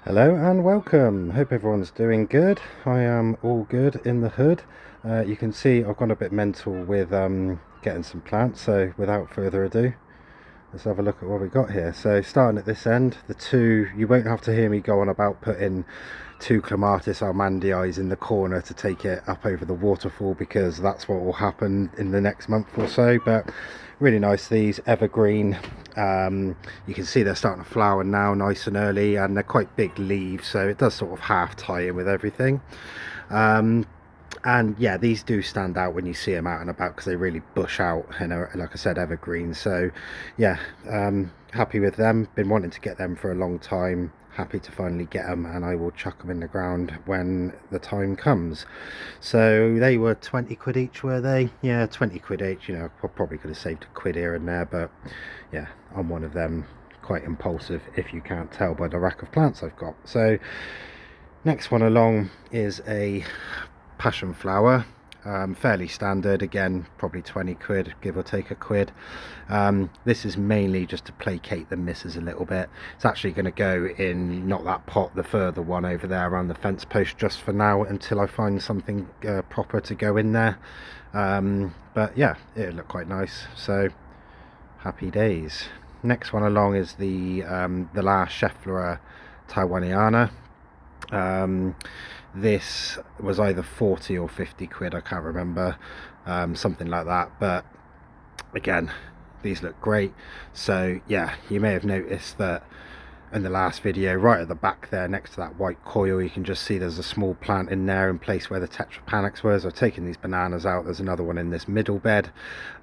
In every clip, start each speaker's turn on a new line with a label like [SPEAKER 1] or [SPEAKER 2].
[SPEAKER 1] Hello and welcome. Hope everyone's doing good. I am all good in the hood. You can see I've gone a bit mental with getting some plants, so without further ado, let's have a look at what we got here. So starting at this end, you won't have to hear me go on about putting two Clematis Armandii in the corner to take it up over the waterfall, because that's what will happen in the next month or so. But really nice, these evergreen. You can see they're starting to flower now nice and early, and they're quite big leaves, so it does sort of half tie in with everything. And yeah, these do stand out when you see them out and about because they really bush out and are, like I said, evergreen. So yeah, happy with them. Been wanting to get them for a long time. Happy to finally get them, and I will chuck them in the ground when the time comes. So they were 20 quid each, were they? Yeah, 20 quid each. You know, I probably could have saved a quid here and there, but yeah, I'm one of them, quite impulsive, if you can't tell by the rack of plants I've got. So next one along is a Passionflower. Fairly standard, again probably 20 quid, give or take a quid. This is mainly just to placate the misses a little bit. It's actually going to go in not that pot, the further one over there around the fence post, just for now until I find something proper to go in there. But yeah, it'll look quite nice, so happy days. Next one along is the last Schefflera Taiwaniana. This was either 40 or 50 quid, I can't remember, something like that. But again, these look great. So yeah, you may have noticed that in the last video, right at the back there next to that white coil, you can just see there's a small plant in there in place where the tetrapanax was. I've taken these bananas out. There's another one in this middle bed,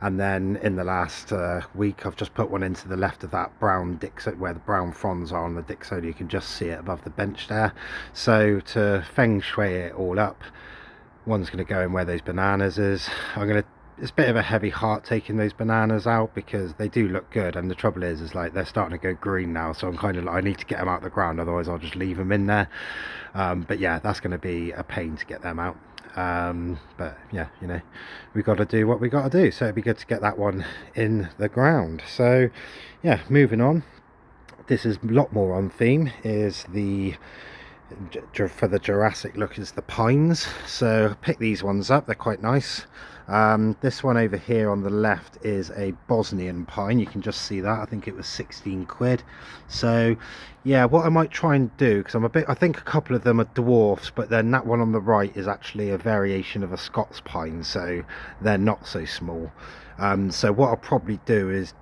[SPEAKER 1] and then in the last week I've just put one into the left of that brown Dixia, where the brown fronds are on the Dicksonia. You can just see it above the bench there. So to feng shui it all up, one's going to go in where those bananas is. It's a bit of a heavy heart taking those bananas out because they do look good, and the trouble is like they're starting to go green now, so I'm kind of like, I need to get them out of the ground, otherwise I'll just leave them in there. But yeah, that's going to be a pain to get them out. But yeah, you know, we got to do what we got to do, so it'd be good to get that one in the ground. So yeah, moving on, this is a lot more on theme, is the for the Jurassic look, is the pines. So pick these ones up, they're quite nice. This one over here on the left is a Bosnian pine. You can just see that. I think it was 16 quid. So yeah, what I might try and do, because I think a couple of them are dwarfs, but then that one on the right is actually a variation of a Scots pine, so they're not so small. So what I'll probably do is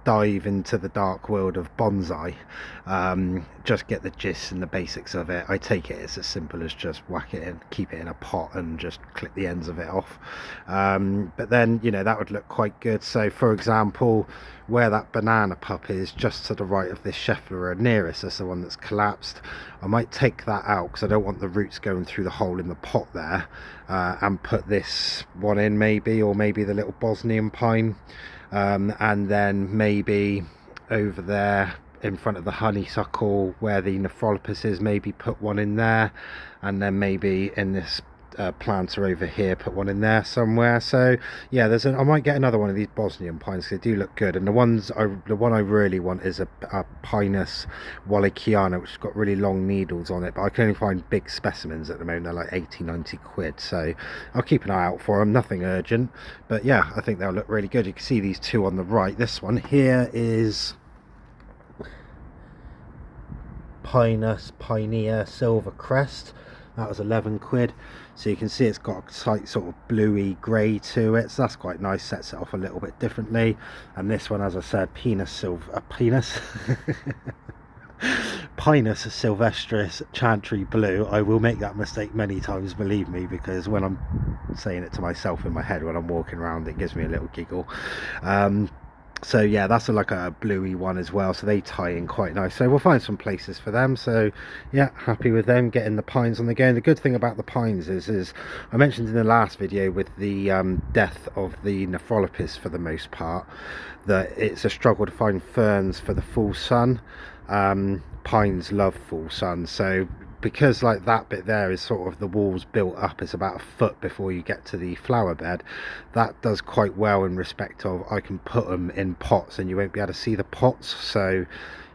[SPEAKER 1] dive into the dark world of bonsai, just get the gist and the basics of it. I take it it's as simple as just whack it and keep it in a pot and just clip the ends of it off. But then, you know, that would look quite good. So for example, where that banana pup is, just to the right of this Schefflera nearest, that's the one that's collapsed. I might take that out because I don't want the roots going through the hole in the pot there, and put this one in maybe, or maybe the little Bosnian pine. And then maybe over there in front of the honeysuckle where the Nephrolepis is, maybe put one in there, and then maybe in this planter over here put one in there somewhere. So yeah, I might get another one of these Bosnian pines, they do look good. And the one I really want is a Pinus Sylvestris, which has got really long needles on it, but I can only find big specimens at the moment. They're like 80-90 quid, so I'll keep an eye out for them. Nothing urgent, but yeah, I think they'll look really good. You can see these two on the right. This one here is Pinus Pinea Silver Crest. That was 11 quid. So you can see it's got a slight sort of bluey grey to it, so that's quite nice, sets it off a little bit differently. And this one, as I said, Pinus Sylvestris Chantry Blue. I will make that mistake many times, believe me, because when I'm saying it to myself in my head when I'm walking around, it gives me a little giggle. So yeah, that's like a bluey one as well, so they tie in quite nice. So we'll find some places for them. So yeah, happy with them, getting the pines on the go. And the good thing about the pines is I mentioned in the last video with the death of the Nephrolepis, for the most part, that it's a struggle to find ferns for the full sun. Pines love full sun, so because like that bit there is sort of the walls built up, it's about a foot before you get to the flower bed, that does quite well in respect of I can put them in pots and you won't be able to see the pots. So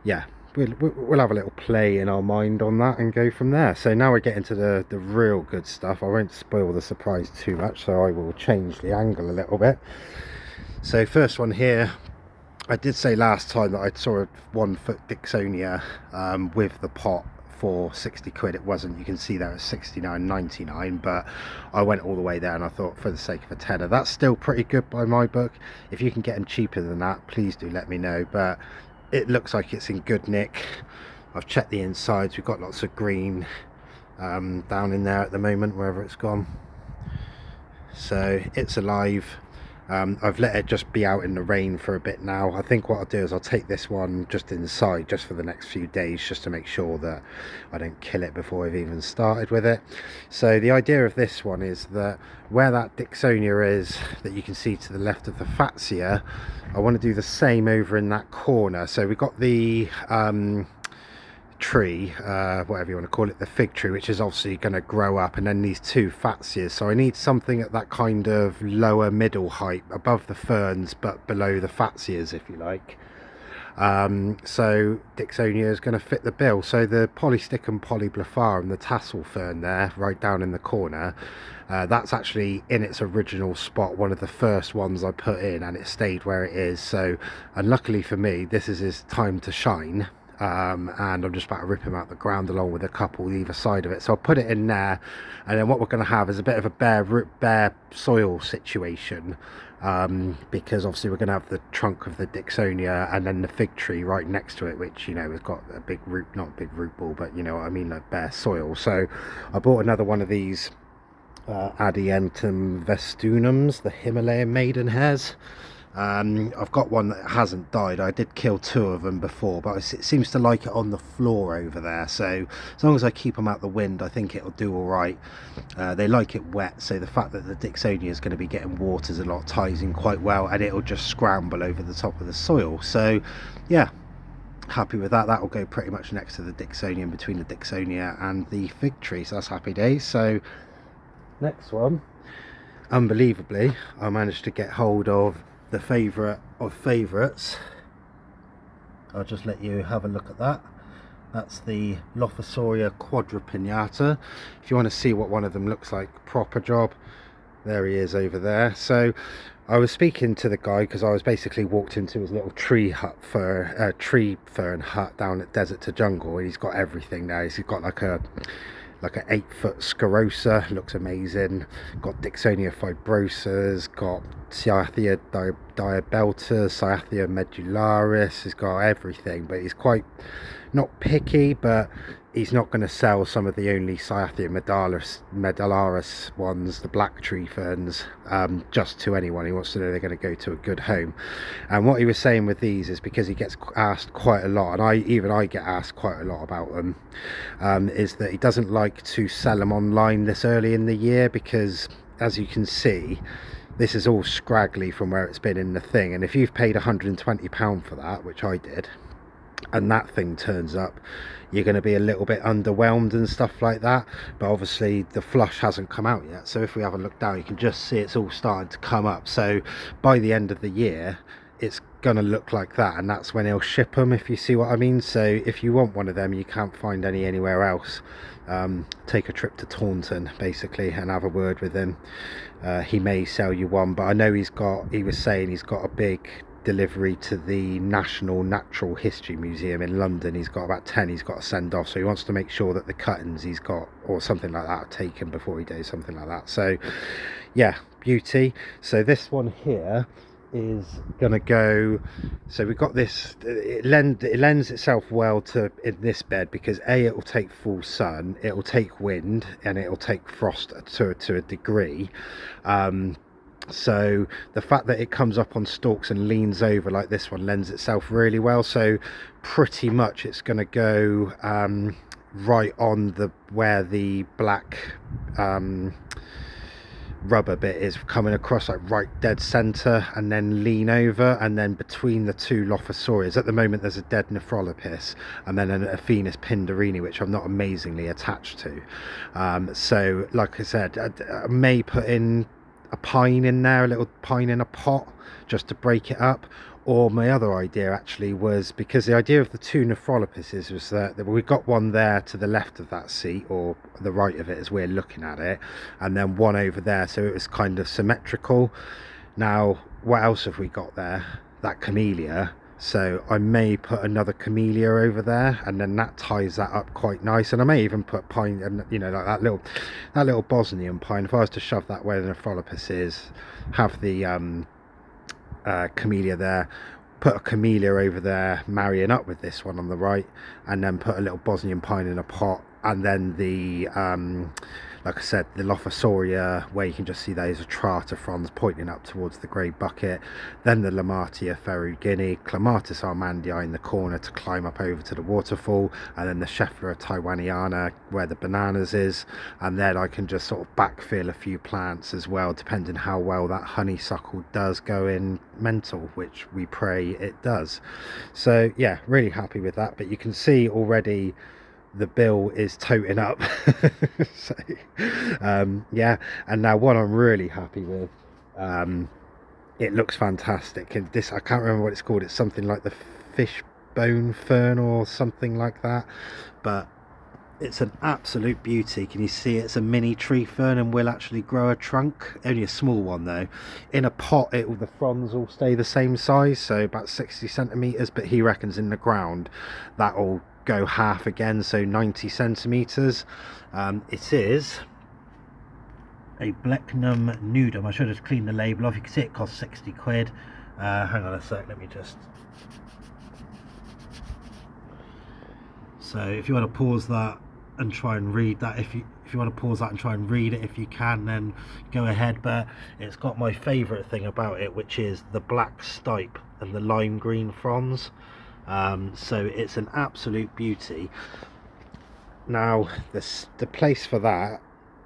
[SPEAKER 1] yeah, we'll have a little play in our mind on that and go from there. So now we get into the real good stuff. I won't spoil the surprise too much, so I will change the angle a little bit. So first one here, I did say last time that I saw a 1 foot Dicksonia with the pot for 60 quid. It wasn't, you can see that at 69.99, but I went all the way there and I thought, for the sake of a tenner, that's still pretty good by my book. If you can get them cheaper than that, please do let me know. But it looks like it's in good nick. I've checked the insides, we've got lots of green down in there at the moment, wherever it's gone. So it's alive. I've let it just be out in the rain for a bit now. I think what I'll do is I'll take this one just inside just for the next few days, just to make sure that I don't kill it before I've even started with it. So the idea of this one is that where that Dicksonia is, that you can see to the left of the fascia, I want to do the same over in that corner. So we've got the tree, whatever you want to call it, the fig tree, which is obviously going to grow up, and then these 2 fascias. So I need something at that kind of lower middle height, above the ferns but below the fascias, if you like. So Dicksonia is going to fit the bill. So the Polysticum polyblepharum, the tassel fern there, right down in the corner, that's actually in its original spot, one of the first ones I put in, and it stayed where it is. So, and luckily for me, this is his time to shine. And I'm just about to rip him out the ground along with a couple either side of it. So I'll put it in there, and then what we're going to have is a bit of a bare soil situation, because obviously we're going to have the trunk of the Dicksonia and then the fig tree right next to it, which, you know, has got a big root, not a big root ball, but you know what I mean, like bare soil. So I bought another one of these Adiantum Vestunums, the Himalayan Maidenhairs. I've got one that hasn't died. I did kill 2 of them before, but it seems to like it on the floor over there. So as long as I keep them out the wind, I think it'll do all right. They like it wet, so the fact that the Dicksonia is going to be getting waters a lot ties in quite well, and it'll just scramble over the top of the soil. So yeah, happy with that. That will go pretty much next to the Dicksonia, in between the Dicksonia and the fig tree. So that's happy days. So next one, unbelievably, I managed to get hold of the favourite of favourites. I'll just let you have a look at that. That's the Lophosoria Quadripinnata. If you want to see what one of them looks like, proper job, there he is over there. So I was speaking to the guy because I was basically walked into his little tree fern hut down at Desert to Jungle, and he's got everything there. He's got like an 8 foot scarosa, looks amazing. Got Dicksonia fibrosas, got Cyathea diabelta, Cyathea medullaris. He's got everything, but he's quite not picky, but he's not going to sell some of the only Cyathea medullaris ones, the black tree ferns, just to anyone. He wants to know they're going to go to a good home. And what he was saying with these is, because he gets asked quite a lot, and I get asked quite a lot about them, is that he doesn't like to sell them online this early in the year, because as you can see, this is all scraggly from where it's been in the thing, and if you've paid £120 for that, which I did, and that thing turns up, you're going to be a little bit underwhelmed and stuff like that. But obviously the flush hasn't come out yet, so if we have a look down, you can just see it's all starting to come up. So by the end of the year, it's going to look like that, and that's when he'll ship them, if you see what I mean. So if you want one of them, you can't find any anywhere else, take a trip to Taunton basically and have a word with him. He may sell you one, but I know he was saying he's got a big delivery to the National Natural History Museum in London. He's got about 10 he's got to send off, so he wants to make sure that the cuttings he's got or something like that are taken before he does something like that. So yeah, beauty. So this one here is gonna go, so we've got this, it lends itself well to in this bed, because it will take full sun, it will take wind, and it will take frost to a degree. So the fact that it comes up on stalks and leans over like this one lends itself really well. So pretty much it's going to go right on the where the black rubber bit is, coming across like right dead center, and then lean over, and then between the 2 Lophosorias at the moment there's a dead Nephrolopis and then a Pinus Pinea, which I'm not amazingly attached to. So like I said, I may put in a pine in there, a little pine in a pot, just to break it up, Or my other idea actually was, because the idea of the two nephrolopuses was that we got one there to the left of that seat, or the right of it as we're looking at it, and then one over there, so it was kind of symmetrical. Now what else have we got there? That camellia. So I may put another camellia over there, and then that ties that up quite nice. And I may even put pine, and you know, like that little Bosnian pine. If I was to shove that where the nephrolopus is, have the camellia there, put a camellia over there marrying up with this one on the right, and then put a little Bosnian pine in a pot, and then the like I said, the Lophosoria, where you can just see those Atrata fronds pointing up towards the grey bucket, then the Lomatia ferruginea, Clematis Armandii in the corner to climb up over to the waterfall, and then the Schefflera Taiwaniana where the bananas is, and then I can just sort of backfill a few plants as well, depending how well that honeysuckle does go in mental, which we pray it does. So yeah, really happy with that. But you can see already the bill is toting up. So yeah, and now what I'm really happy with, it looks fantastic, and this, I can't remember what it's called, it's something like the fishbone fern or something like that, but it's an absolute beauty. Can you see it's a mini tree fern and will actually grow a trunk, only a small one though. In a pot the fronds will stay the same size, so about 60 centimeters, but he reckons in the ground that'll go half again, so 90 centimeters. It is a Blacknum Nudem. I should have cleaned the label off. You can see it costs 60 quid. Hang on a sec, let me just, so if you want to pause that and try and read that, if you want to pause that and try and read it, if you can, then go ahead. But it's got my favorite thing about it, which is the black stipe and the lime green fronds. So it's an absolute beauty. Now the place for that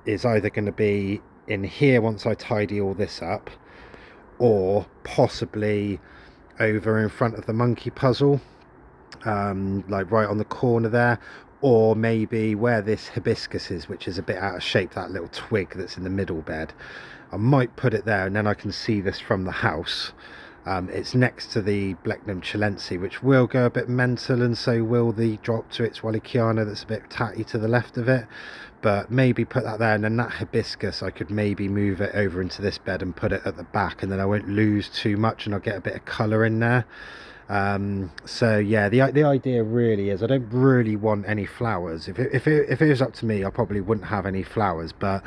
[SPEAKER 1] is either going to be in here once I tidy all this up, or possibly over in front of the monkey puzzle, like right on the corner there, or maybe where this hibiscus is, which is a bit out of shape, that little twig that's in the middle bed. I might put it there, and then I can see this from the house. It's next to the Blechnum Chilense, which will go a bit mental, and so will the drop to its Wallichiana that's a bit tatty to the left of it. But maybe put that there, and then that hibiscus I could maybe move it over into this bed and put it at the back, and then I won't lose too much and I'll get a bit of colour in there. So yeah, the idea really is I don't really want any flowers. If it was up to me, I probably wouldn't have any flowers, but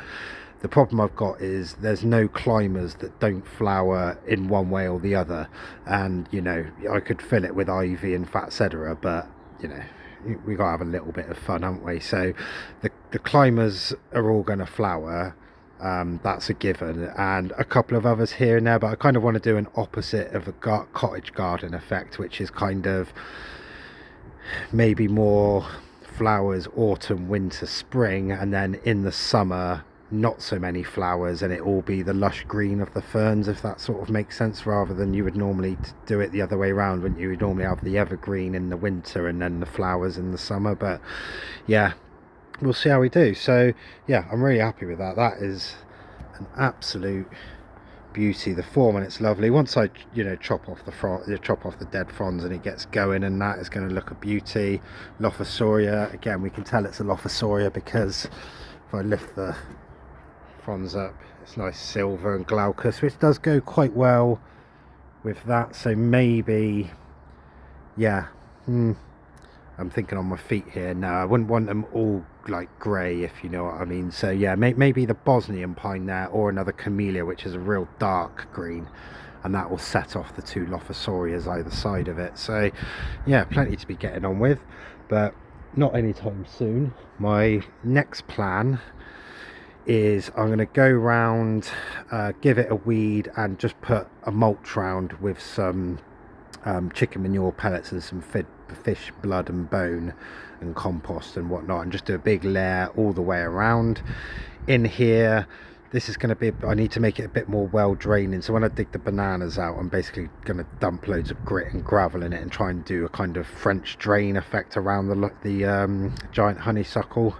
[SPEAKER 1] the problem I've got is there's no climbers that don't flower in one way or the other, and you know, I could fill it with ivy and fat cedera, but you know, we got to have a little bit of fun, haven't we? So the climbers are all going to flower, that's a given, and a couple of others here and there, but I kind of want to do an opposite of a cottage garden effect, which is kind of maybe more flowers autumn, winter, spring, and then in the summer not so many flowers, and it all be the lush green of the ferns, if that sort of makes sense, rather than you would normally do it the other way around, wouldn't you? You'd normally have the evergreen in the winter and then the flowers in the summer. But yeah, we'll see how we do. So yeah, I'm really happy with that. That is an absolute beauty, the form, and it's lovely. Once I, you know, chop off the dead fronds and it gets going, and that is going to look a beauty. Lophosoria, again, we can tell it's a Lophosoria because if I lift the fronds up, it's nice silver and glaucous, which does go quite well with that. So maybe, yeah, I'm thinking on my feet here. No, I wouldn't want them all like grey, if you know what I mean. So yeah, maybe the Bosnian pine there, or another camellia, which is a real dark green, and that will set off the two Lophosorias either side of it. So yeah, plenty to be getting on with, but not anytime soon. My next plan is I'm going to go round, give it a weed, and just put a mulch round with some chicken manure pellets and some fish blood and bone and compost and whatnot, and just do a big layer all the way around. In here, this is going to be, I need to make it a bit more well draining, so when I dig the bananas out, I'm basically going to dump loads of grit and gravel in it and try and do a kind of French drain effect around the giant honeysuckle.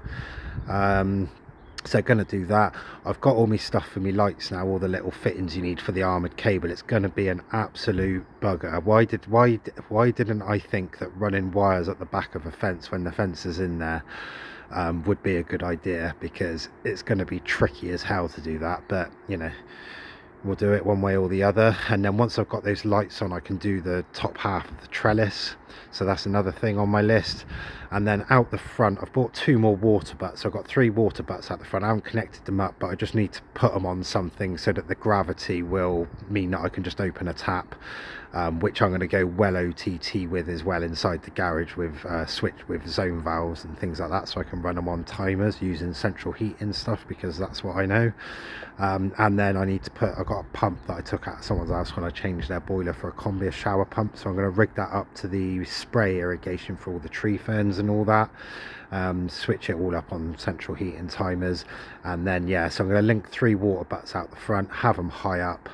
[SPEAKER 1] So going to do that. I've got all my stuff for me lights now, all the little fittings you need for the armoured cable. It's going to be an absolute bugger. Why didn't I think that running wires at the back of a fence when the fence is in there would be a good idea, because it's going to be tricky as hell to do that. But you know, we'll do it one way or the other. And then once I've got those lights on, I can do the top half of the trellis, so that's another thing on my list. And then out the front, I've bought 2 more water butts. I've got 3 water butts out the front. I haven't connected them up, but I just need to put them on something so that the gravity will mean that I can just open a tap, which I'm going to go well OTT with as well inside the garage, with switch with zone valves and things like that, so I can run them on timers using central heating stuff, because that's what I know. And then I need to put, I've got a pump that I took out of someone's house when I changed their boiler for a combi, a shower pump, so I'm going to rig that up to the spray irrigation for all the tree ferns and all that. Switch it all up on central heating timers, and then yeah, so I'm going to link 3 water butts out the front, have them high up,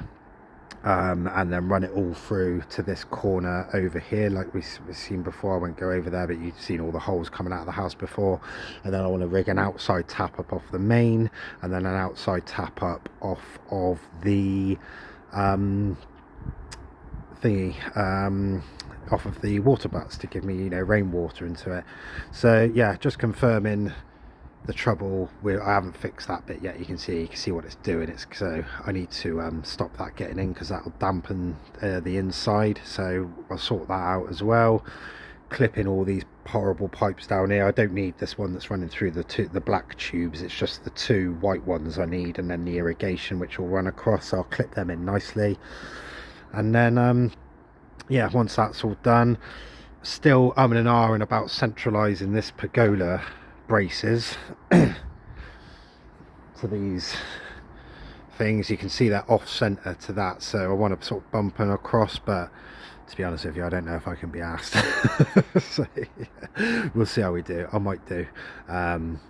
[SPEAKER 1] and then run it all through to this corner over here like we've seen before. I won't go over there, but you've seen all the holes coming out of the house before. And then I want to rig an outside tap up off the main, and then an outside tap up off of the off of the water butts to give me, you know, rainwater into it. So yeah, just confirming the trouble with, I haven't fixed that bit yet. You can see what it's doing. It's, so I need to stop that getting in, because that will dampen the inside, so I'll sort that out as well. Clipping all these horrible pipes down here. I don't need this one that's running through the black tubes, it's just the 2 white ones I need, and then the irrigation which will run across. So I'll clip them in nicely, and then yeah, once that's all done, still umming and ahhing about centralizing this pergola braces to these things. You can see that off center to that, so I want to sort of bump them across, but to be honest with you, I don't know if I can be asked. So yeah, we'll see how we do. I might do.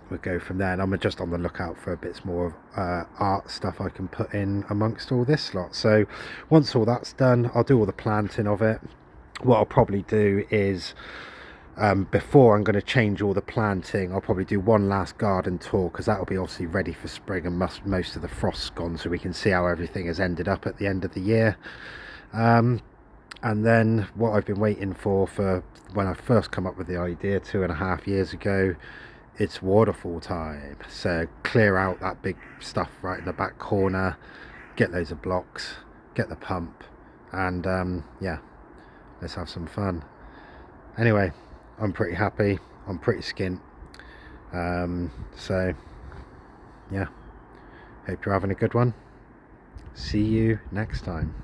[SPEAKER 1] We'll go from there, and I'm just on the lookout for a bit more of art stuff I can put in amongst all this lot. So once all that's done, I'll do all the planting of it. What I'll probably do is, before I'm going to change all the planting, I'll probably do one last garden tour, because that will be obviously ready for spring, and most of the frost's gone, so we can see how everything has ended up at the end of the year. And then what I've been waiting for when I first come up with the idea 2.5 years ago, it's waterfall time. So clear out that big stuff right in the back corner, get loads of blocks, get the pump, and yeah, let's have some fun. Anyway, I'm pretty happy, I'm pretty skint, so yeah, hope you're having a good one. See you next time.